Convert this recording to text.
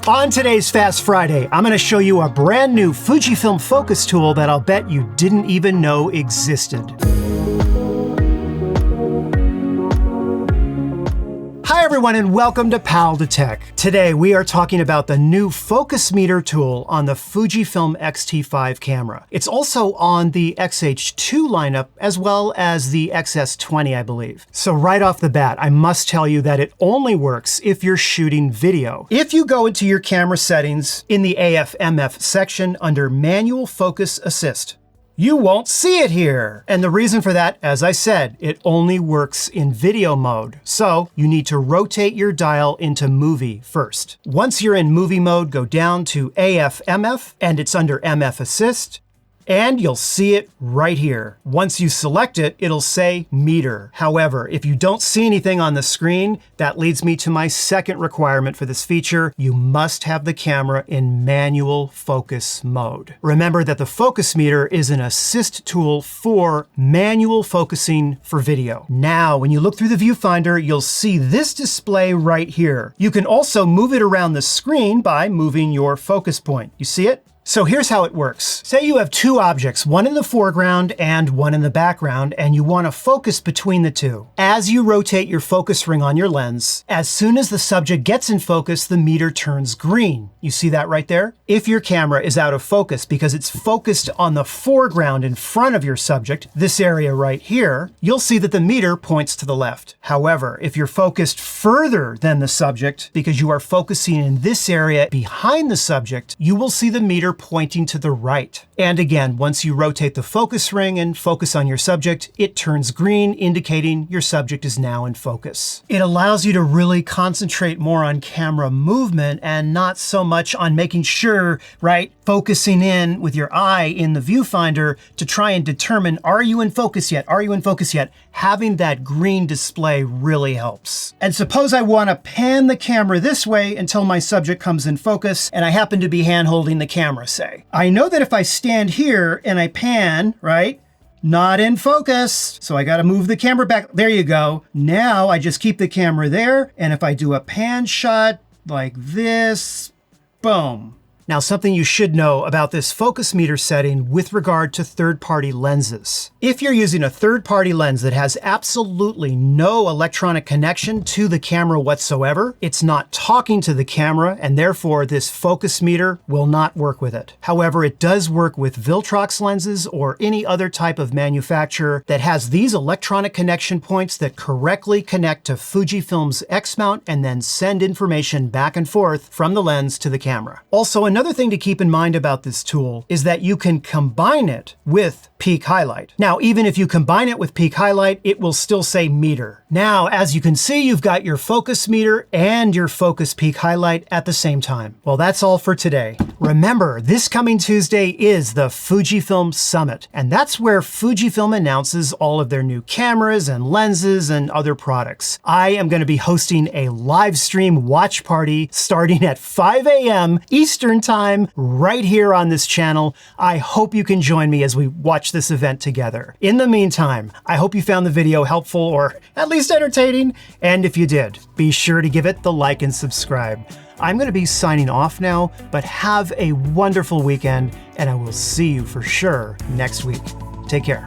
On today's Fast Friday, I'm going to show you a brand new Fujifilm focus tool that I'll bet you didn't even know existed. Hi everyone and welcome to Pal to Tech. Today we are talking about the new focus meter tool on the Fujifilm X-T5 camera. It's also on the X-H2 lineup as well as the XS20, I believe. So right off the bat, I must tell you that it only works if you're shooting video. If you go into your camera settings in the AF/MF section under Manual Focus Assist, you won't see it here. And the reason for that, as I said, it only works in video mode. So you need to rotate your dial into movie first. Once you're in movie mode, go down to AF/MF and it's under MF Assist. And you'll see it right here. Once you select it, it'll say meter. However, if you don't see anything on the screen, that leads me to my second requirement for this feature. You must have the camera in manual focus mode. Remember that the focus meter is an assist tool for manual focusing for video. Now, when you look through the viewfinder, you'll see this display right here. You can also move it around the screen by moving your focus point. You see it? So here's how it works. Say you have two objects, one in the foreground and one in the background, and you want to focus between the two. As you rotate your focus ring on your lens, as soon as the subject gets in focus, the meter turns green. You see that right there? If your camera is out of focus because it's focused on the foreground in front of your subject, this area right here, you'll see that the meter points to the left. However, if you're focused further than the subject because you are focusing in this area behind the subject, you will see the meter pointing to the right. And again, once you rotate the focus ring and focus on your subject, it turns green, indicating your subject is now in focus. It allows you to really concentrate more on camera movement and not so much on making sure, right, focusing in with your eye in the viewfinder to try and determine, are you in focus yet? Are you in focus yet? Having that green display really helps. And suppose I want to pan the camera this way until my subject comes in focus and I happen to be hand holding the camera, say. I know that if I stand here and I pan, right, not in focus, so I got to move the camera back. There you go. Now I just keep the camera there, and if I do a pan shot like this, boom. Now, something you should know about this focus meter setting with regard to third-party lenses. If you're using a third-party lens that has absolutely no electronic connection to the camera whatsoever, it's not talking to the camera, and therefore this focus meter will not work with it. However, it does work with Viltrox lenses or any other type of manufacturer that has these electronic connection points that correctly connect to Fujifilm's X mount and then send information back and forth from the lens to the camera. Also, another thing to keep in mind about this tool is that you can combine it with peak highlight. Now, even if you combine it with peak highlight, it will still say meter. Now, as you can see, you've got your focus meter and your focus peak highlight at the same time. Well, that's all for today. Remember, this coming Tuesday is the Fujifilm Summit, and that's where Fujifilm announces all of their new cameras and lenses and other products. I am going to be hosting a live stream watch party starting at 5 a.m. Eastern Time right here on this channel. I hope you can join me as we watch this event together. In the meantime, I hope you found the video helpful or at least entertaining, and if you did, be sure to give it the like and subscribe. I'm going to be signing off now, but have a wonderful weekend, and I will see you for sure next week. Take care.